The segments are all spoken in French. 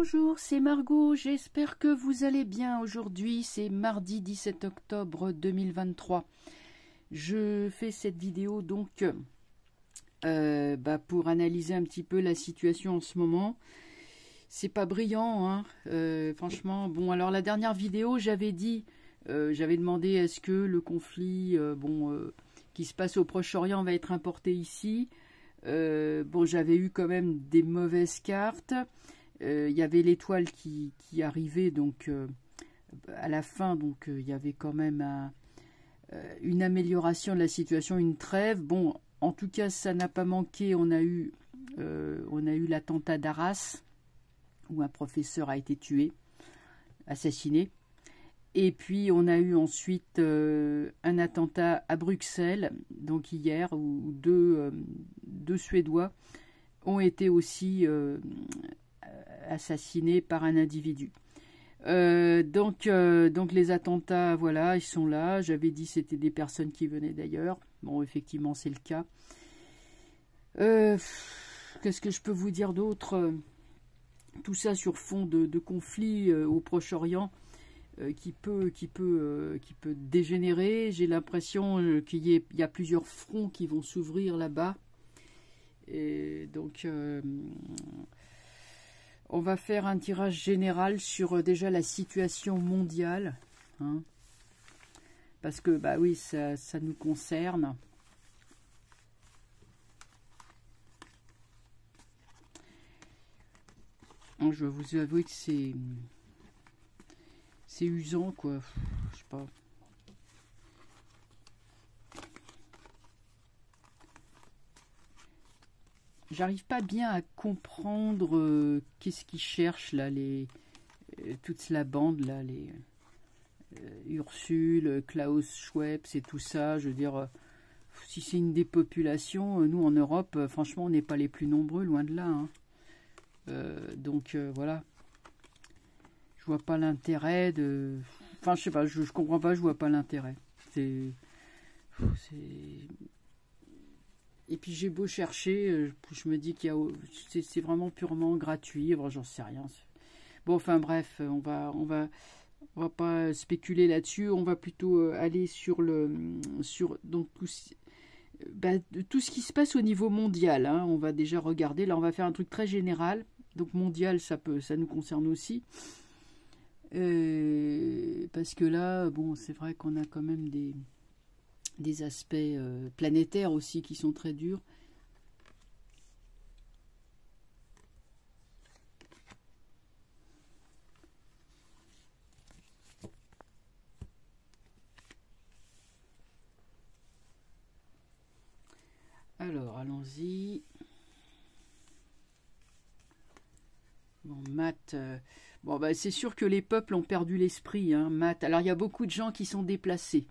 Bonjour, c'est Margot, j'espère que vous allez bien. Aujourd'hui, c'est mardi 17 octobre 2023. Je fais cette vidéo donc pour analyser un petit peu la situation en ce moment. C'est pas brillant, hein. Franchement. Bon, alors la dernière vidéo, j'avais demandé est-ce que le conflit qui se passe au Proche-Orient va être importé ici. J'avais eu quand même des mauvaises cartes. Il y avait l'étoile qui arrivait donc à la fin, donc il y avait quand même une amélioration de la situation, une trêve. Bon, en tout cas, ça n'a pas manqué. On a eu l'attentat d'Arras où un professeur a été tué, assassiné. Et puis on a eu ensuite un attentat à Bruxelles, donc hier, où deux Suédois ont été aussi assassinés par un individu. Donc les attentats, voilà, ils sont là. J'avais dit que c'était des personnes qui venaient d'ailleurs. Bon, effectivement, c'est le cas. Qu'est-ce que je peux vous dire d'autre? Tout ça sur fond de conflit au Proche-Orient qui peut dégénérer. J'ai l'impression qu'il y a plusieurs fronts qui vont s'ouvrir là-bas. Et donc on va faire un tirage général sur déjà la situation mondiale, hein, parce que bah oui, ça nous concerne. Je vais vous avouer que c'est usant, quoi. Je sais pas. J'arrive pas bien à comprendre qu'est-ce qu'ils cherchent là, toute la bande là, les Ursule, Klaus Schwab, c'est tout ça. Je veux dire, si c'est une dépopulation, nous en Europe, franchement, on n'est pas les plus nombreux, loin de là. Hein. Voilà. Je vois pas l'intérêt de. Enfin, je sais pas, je comprends pas, je vois pas l'intérêt. Et puis j'ai beau chercher, je me dis qu'il y a, c'est vraiment purement gratuit. Bon, j'en sais rien. Bon, enfin bref, on va pas spéculer là-dessus. On va plutôt aller sur donc tout ce qui se passe au niveau mondial. Hein. On va déjà regarder. Là, on va faire un truc très général. Donc mondial, ça nous concerne aussi. Parce que là, bon, c'est vrai qu'on a quand même des aspects planétaires aussi qui sont très durs. Alors, allons-y. Bon, maths. C'est sûr que les peuples ont perdu l'esprit, hein, maths. Alors, il y a beaucoup de gens qui sont déplacés.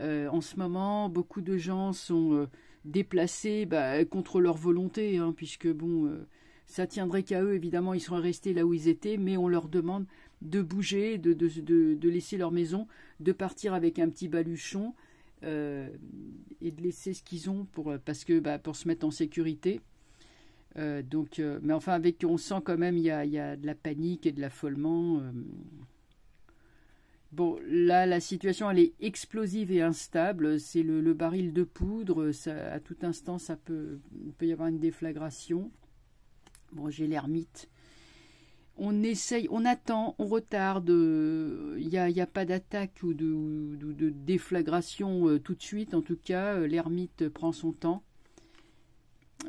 En ce moment, beaucoup de gens sont déplacés contre leur volonté, hein, puisque bon, ça tiendrait qu'à eux, évidemment, ils seraient restés là où ils étaient, mais on leur demande de bouger, de laisser leur maison, de partir avec un petit baluchon et de laisser ce qu'ils ont pour se mettre en sécurité. Mais enfin, on sent quand même il y a de la panique et de l'affolement. Bon, là, la situation, elle est explosive et instable. C'est le baril de poudre. Ça, à tout instant, il peut y avoir une déflagration. Bon, j'ai l'ermite. On essaye, on attend, on retarde. Il n'y a pas d'attaque ou de déflagration tout de suite. En tout cas, l'ermite prend son temps.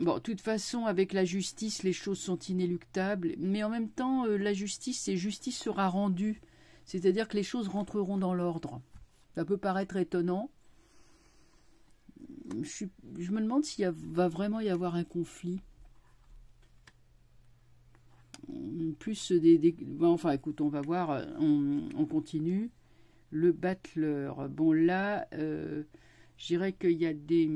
Bon, de toute façon, avec la justice, les choses sont inéluctables. Mais en même temps, la justice sera rendue. C'est-à-dire que les choses rentreront dans l'ordre. Ça peut paraître étonnant. Je me demande s'il va vraiment y avoir un conflit. Plus enfin, écoute, on va voir. On continue. Le battleur. Bon, là, je dirais qu'il y a des...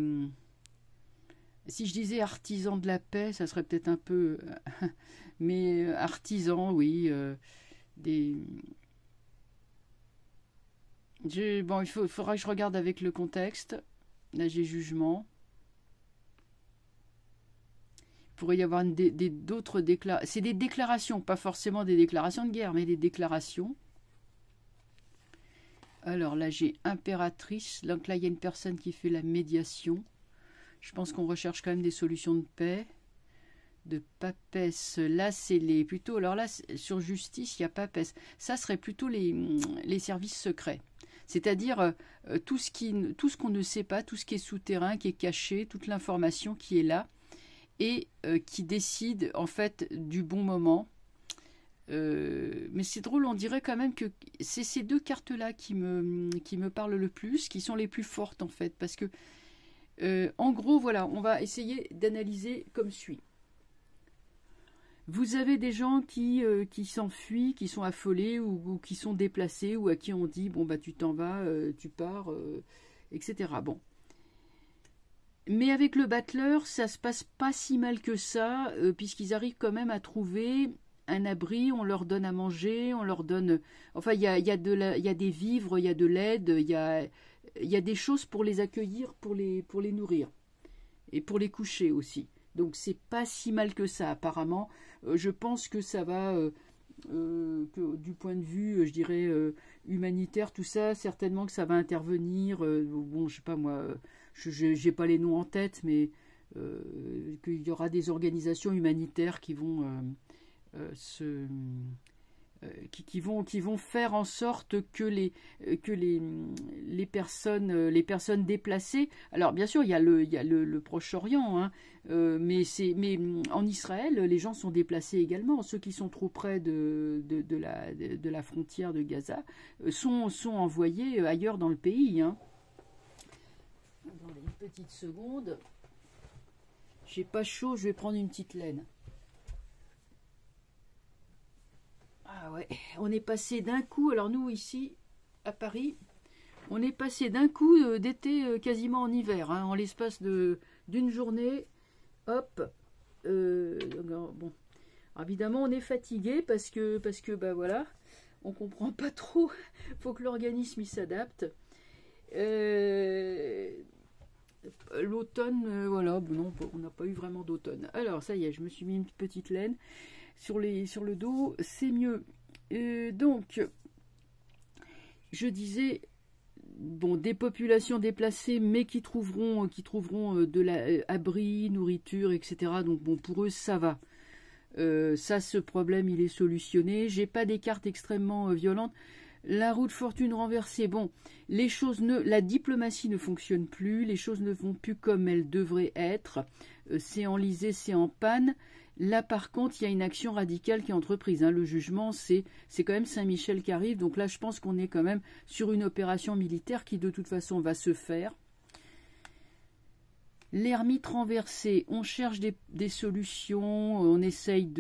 Si je disais artisan de la paix, ça serait peut-être un peu... mais artisan, oui. Il faudra que je regarde avec le contexte. Là, j'ai jugement. pourrait y avoir d'autres déclarations. C'est des déclarations, pas forcément des déclarations de guerre, mais des déclarations. Alors là, j'ai impératrice. Donc là, il y a une personne qui fait la médiation. Je pense qu'on recherche quand même des solutions de paix. De papesse. Là, c'est les... Plutôt, alors là, sur justice, il y a papesse. Ça serait plutôt les services secrets. C'est-à-dire tout ce qu'on ne sait pas, tout ce qui est souterrain, qui est caché, toute l'information qui est là et qui décide en fait du bon moment. Mais c'est drôle, on dirait quand même que c'est ces deux cartes-là qui me parlent le plus, qui sont les plus fortes en fait, parce que en gros, voilà, on va essayer d'analyser comme suit. Vous avez des gens qui s'enfuient, qui sont affolés ou qui sont déplacés ou à qui on dit bon bah tu t'en vas, tu pars, etc. Bon. Mais avec le battleur, ça se passe pas si mal que ça, puisqu'ils arrivent quand même à trouver un abri, on leur donne à manger, on leur donne... Enfin, il y a des vivres, il y a de l'aide, il y a des choses pour les accueillir, pour les nourrir. Et pour les coucher aussi. Donc, c'est pas si mal que ça, apparemment. Je pense que ça va... que du point de vue, je dirais, humanitaire, tout ça, certainement que ça va intervenir. Bon, je sais pas, moi, j'ai pas les noms en tête, mais qu'il y aura des organisations humanitaires qui vont... qui vont faire en sorte que les personnes déplacées. Alors bien sûr il y a le Proche-Orient, hein, mais en Israël les gens sont déplacés également. Ceux qui sont trop près de la frontière de Gaza sont envoyés ailleurs dans le pays. Hein. Attendez une petite seconde. J'ai pas chaud, je vais prendre une petite laine. Ah ouais, on est passé d'un coup, alors nous ici à Paris, on est passé d'un coup d'été quasiment en hiver, hein, en l'espace d'une journée, hop, bon, alors, évidemment on est fatigué parce que bah voilà, on comprend pas trop, faut que l'organisme il s'adapte. L'automne, voilà, bon, non, on n'a pas eu vraiment d'automne. Alors ça y est, je me suis mis une petite laine. Sur le dos, c'est mieux. Donc, je disais, bon, des populations déplacées, mais qui trouveront de l'abri, nourriture, etc. Donc, bon, pour eux, ça va. Ça, ce problème, il est solutionné. J'ai pas des cartes extrêmement violentes. La roue de fortune renversée, bon, la diplomatie ne fonctionne plus, les choses ne vont plus comme elles devraient être. C'est enlisé, c'est en panne. Là, par contre, il y a une action radicale qui est entreprise. Hein. Le jugement, c'est quand même Saint-Michel qui arrive. Donc là, je pense qu'on est quand même sur une opération militaire qui, de toute façon, va se faire. L'ermite renversé, on cherche des solutions, on essaye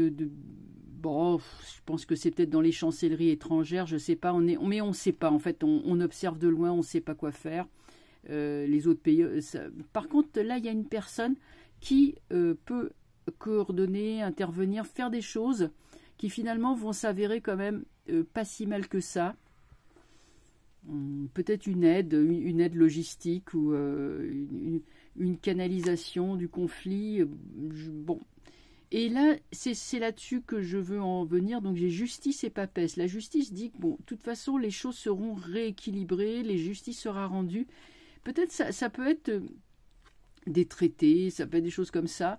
Bon, je pense que c'est peut-être dans les chancelleries étrangères, je ne sais pas, mais on ne sait pas. En fait, on observe de loin, on ne sait pas quoi faire. Les autres pays... Par contre, là, il y a une personne qui peut coordonner, intervenir, faire des choses qui finalement vont s'avérer quand même pas si mal que ça. Peut-être une aide logistique ou une canalisation du conflit. Bon. Et là, c'est là-dessus que je veux en venir. Donc j'ai justice et papesse. La justice dit que bon, de toute façon, les choses seront rééquilibrées, la justice sera rendue. Peut-être ça peut être des traités, ça peut être des choses comme ça.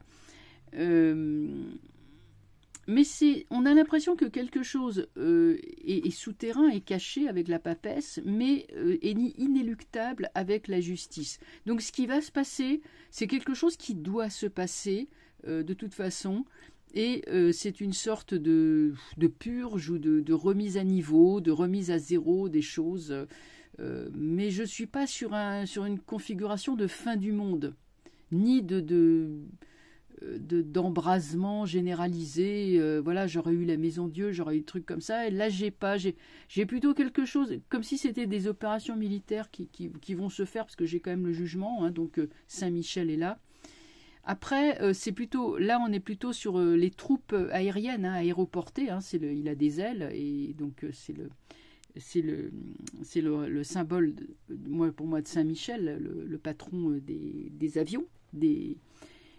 Mais on a l'impression que quelque chose est souterrain, est caché avec la papesse, mais est inéluctable avec la justice. Donc ce qui va se passer, c'est quelque chose qui doit se passer de toute façon, et c'est une sorte de purge ou de remise à niveau, de remise à zéro des choses. Mais je ne suis pas sur une configuration de fin du monde, ni d'embrasement généralisé. Voilà, j'aurais eu la maison Dieu, j'aurais eu des trucs comme ça, et là j'ai plutôt quelque chose comme si c'était des opérations militaires qui vont se faire, parce que j'ai quand même le jugement, hein, donc Saint-Michel est là. Après, c'est plutôt là, on est plutôt sur les troupes aériennes, hein, aéroportées, hein, il a des ailes, et donc c'est le symbole pour moi de Saint-Michel, le patron des avions,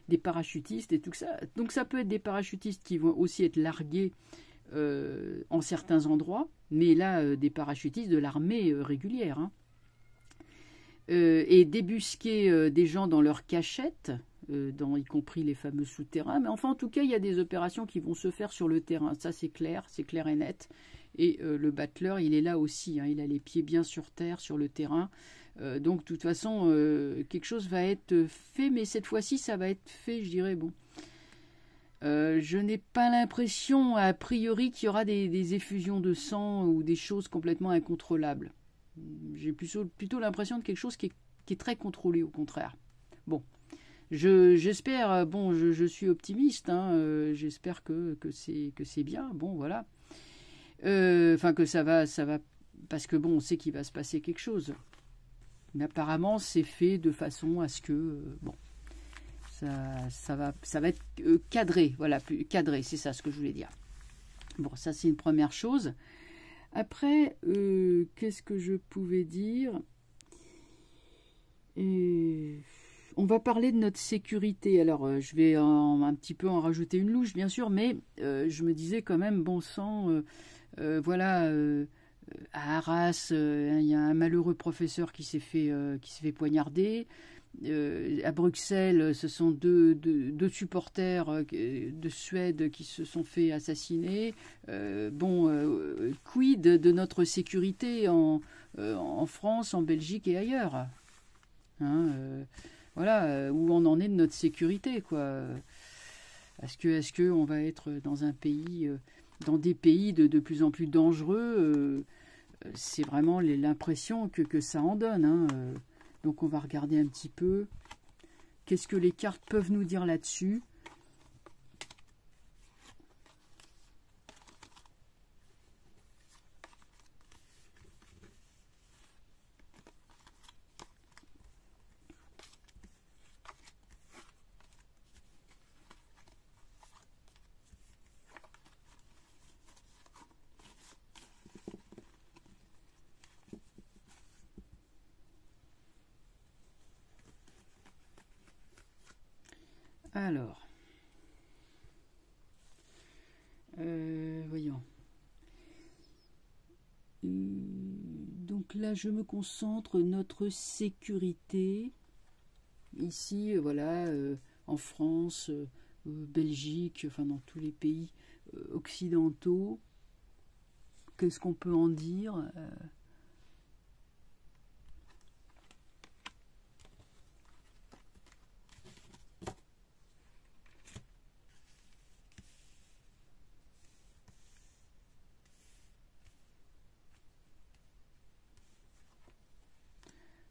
des parachutistes et tout ça. Donc ça peut être des parachutistes qui vont aussi être largués en certains endroits, mais là, des parachutistes de l'armée régulière, hein. Et débusquer des gens dans leurs cachettes, y compris les fameux souterrains. Mais enfin, en tout cas, il y a des opérations qui vont se faire sur le terrain. Ça, c'est clair et net. Et le battleur, il est là aussi, hein. Il a les pieds bien sur terre, sur le terrain. Donc, de toute façon, quelque chose va être fait, mais cette fois-ci, ça va être fait, je dirais, bon. Je n'ai pas l'impression, a priori, qu'il y aura des effusions de sang ou des choses complètement incontrôlables. J'ai plutôt l'impression de quelque chose qui est très contrôlé, au contraire. Bon, j'espère, bon, je suis optimiste, hein, j'espère que c'est bien, bon, voilà. Enfin, que ça va, parce que bon, on sait qu'il va se passer quelque chose. Mais apparemment, c'est fait de façon à ce que, bon, ça va être cadré, voilà, plus cadré, c'est ça ce que je voulais dire. Bon, ça c'est une première chose. Après, qu'est-ce que je pouvais dire? On va parler de notre sécurité. Alors, je vais un petit peu en rajouter une louche, bien sûr, mais je me disais quand même, bon sang, voilà, à Arras, il y a un malheureux professeur qui s'est fait poignarder. À Bruxelles, ce sont deux supporters de Suède qui se sont fait assassiner. Quid de notre sécurité en France, en Belgique et ailleurs, hein, voilà, où on en est de notre sécurité, quoi. Est-ce que on va être dans des pays de plus en plus dangereux? C'est vraiment l'impression que ça en donne, hein. Donc on va regarder un petit peu qu'est-ce que les cartes peuvent nous dire là-dessus. Alors, voyons. Donc là, je me concentre notre sécurité. Ici, voilà, en France, Belgique, enfin dans tous les pays occidentaux. Qu'est-ce qu'on peut en dire?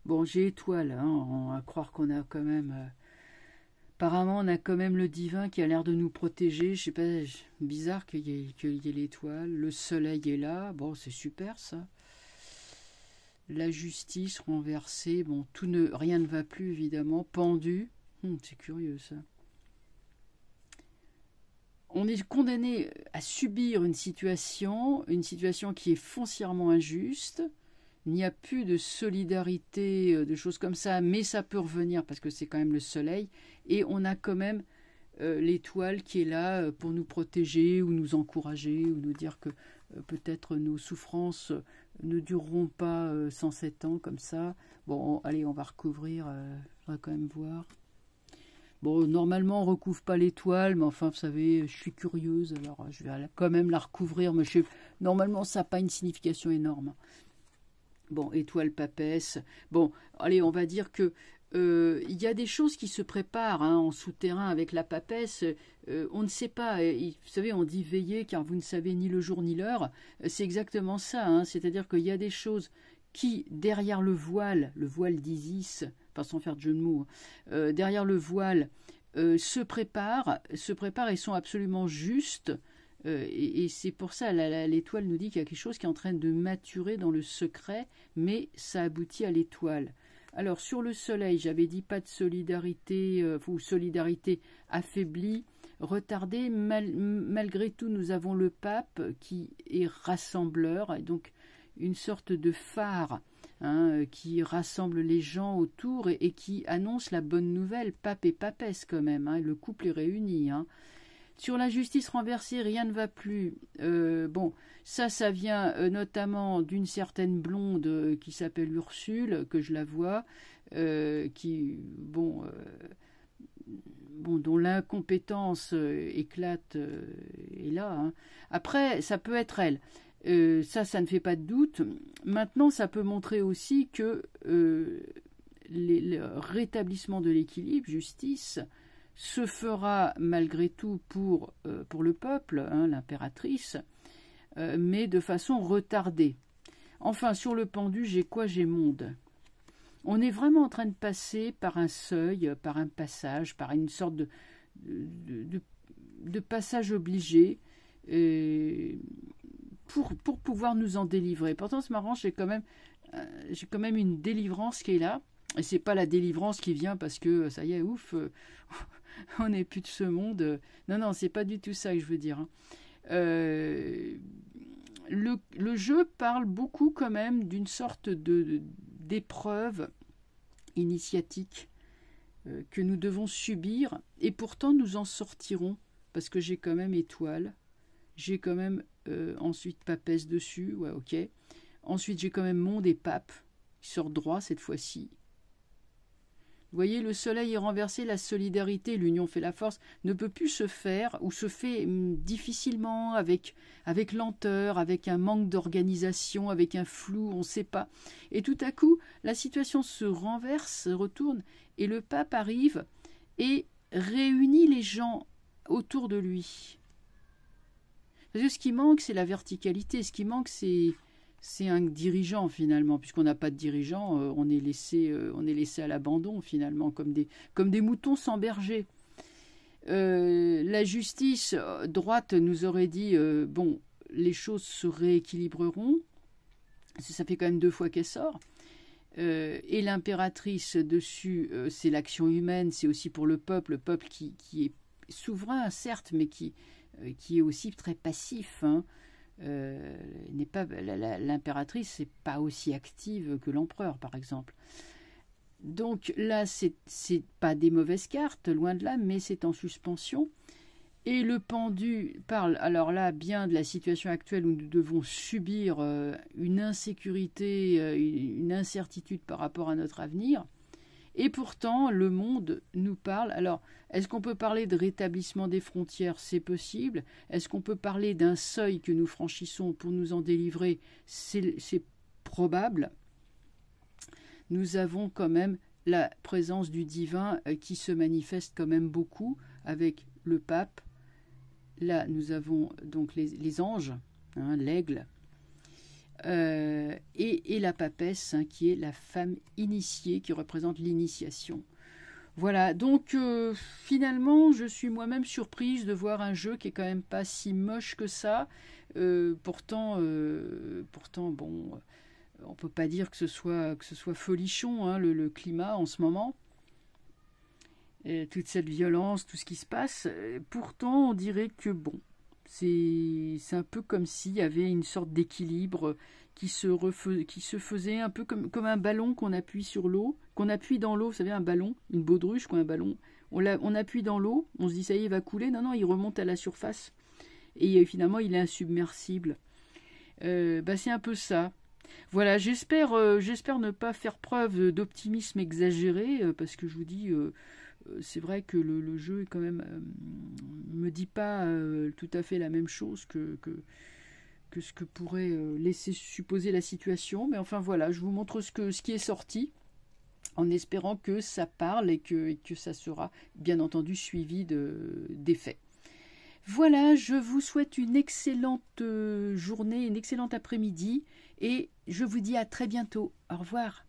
Bon, j'ai étoile, hein, à croire qu'on a quand même... apparemment, on a quand même le divin qui a l'air de nous protéger. Je sais pas, bizarre qu'il y ait l'étoile. Le soleil est là. Bon, c'est super, ça. La justice renversée. Bon, rien ne va plus, évidemment. Pendu. C'est curieux, ça. On est condamné à subir une situation qui est foncièrement injuste. Il n'y a plus de solidarité, de choses comme ça, mais ça peut revenir parce que c'est quand même le soleil. Et on a quand même l'étoile qui est là pour nous protéger ou nous encourager ou nous dire que peut-être nos souffrances ne dureront pas 107 ans comme ça. Bon, allez, on va recouvrir, on va quand même voir. Bon, normalement, on ne recouvre pas l'étoile, mais enfin, vous savez, je suis curieuse, alors je vais quand même la recouvrir. Mais normalement, ça n'a pas une signification énorme. Bon, étoile papesse. Bon, allez, on va dire que il y a des choses qui se préparent, hein, en souterrain avec la papesse. On ne sait pas. Vous savez, on dit veiller car vous ne savez ni le jour ni l'heure. C'est exactement ça, hein, c'est-à-dire qu'il y a des choses qui, derrière le voile d'Isis, pas sans faire de jeu de mots, derrière le voile, se préparent et sont absolument justes. Et c'est pour ça, l'étoile nous dit qu'il y a quelque chose qui est en train de maturer dans le secret, mais ça aboutit à l'étoile. Alors, sur le soleil, j'avais dit pas de solidarité, ou solidarité affaiblie, retardée. Malgré tout, nous avons le pape qui est rassembleur, et donc une sorte de phare, hein, qui rassemble les gens autour et qui annonce la bonne nouvelle, pape et papesse quand même, hein, le couple est réuni. Hein. Sur la justice renversée, rien ne va plus. Bon, ça vient notamment d'une certaine blonde qui s'appelle Ursule, que je la vois, qui, bon, dont l'incompétence éclate, est là. Hein. Après, ça peut être elle. Ça ne fait pas de doute. Maintenant, ça peut montrer aussi que le rétablissement de l'équilibre, justice, se fera malgré tout pour le peuple, hein, l'impératrice, mais de façon retardée. Enfin, sur le pendu, j'ai quoi? J'ai monde. On est vraiment en train de passer par un seuil, par un passage, par une sorte de passage obligé pour pouvoir nous en délivrer. Pourtant, c'est marrant, j'ai quand même une délivrance qui est là. Et c'est pas la délivrance qui vient parce que ça y est, ouf, on n'est plus de ce monde. Non, c'est pas du tout ça que je veux dire. Hein. Le jeu parle beaucoup quand même d'une sorte d'épreuve initiatique que nous devons subir et pourtant nous en sortirons parce que j'ai quand même étoile, j'ai quand même ensuite papesse dessus, ouais ok. Ensuite j'ai quand même monde et pape qui sort droit cette fois-ci. Vous voyez, le soleil est renversé, la solidarité, l'union fait la force, ne peut plus se faire, ou se fait difficilement, avec lenteur, avec un manque d'organisation, avec un flou, on ne sait pas. Et tout à coup, la situation se renverse, se retourne, et le pape arrive et réunit les gens autour de lui. Parce que ce qui manque, c'est la verticalité, ce qui manque, c'est un dirigeant finalement, puisqu'on n'a pas de dirigeant, on est laissé à l'abandon finalement, comme des moutons sans berger. La justice droite nous aurait dit, bon, les choses se rééquilibreront, ça fait quand même 2 fois qu'elle sort, et l'impératrice dessus, c'est l'action humaine, c'est aussi pour le peuple qui est souverain certes, mais qui est aussi très passif, hein. N'est pas l'impératrice n'est pas aussi active que l'empereur par exemple. Donc là c'est pas des mauvaises cartes, loin de là, mais c'est en suspension. Et le pendu parle alors là bien de la situation actuelle où nous devons subir une insécurité, une incertitude par rapport à notre avenir. Et pourtant, le monde nous parle. Alors, est-ce qu'on peut parler de rétablissement des frontières? C'est possible. Est-ce qu'on peut parler d'un seuil que nous franchissons pour nous en délivrer? C'est probable. Nous avons quand même la présence du divin qui se manifeste quand même beaucoup avec le pape. Là, nous avons donc les anges, hein, l'aigle. Et la papesse, hein, qui est la femme initiée, qui représente l'initiation. Voilà, donc finalement, je suis moi-même surprise de voir un jeu qui est quand même pas si moche que ça. Pourtant, bon, on peut pas dire que ce soit folichon, hein, le climat en ce moment. Et toute cette violence, tout ce qui se passe. Pourtant, on dirait que bon. C'est un peu comme s'il y avait une sorte d'équilibre qui se faisait un peu comme un ballon qu'on appuie sur l'eau, qu'on appuie dans l'eau, vous savez, un ballon, une baudruche, quoi, un ballon. On appuie dans l'eau, on se dit ça y est, il va couler. Non, il remonte à la surface. Et finalement, il est insubmersible. C'est un peu ça. Voilà, j'espère ne pas faire preuve d'optimisme exagéré, parce que je vous dis... c'est vrai que le jeu est quand même me dit pas tout à fait la même chose que ce que pourrait laisser supposer la situation, mais enfin voilà, je vous montre ce qui est sorti en espérant que ça parle et que ça sera bien entendu suivi d'effets. Voilà, je vous souhaite une excellente journée, une excellente après-midi et je vous dis à très bientôt. Au revoir.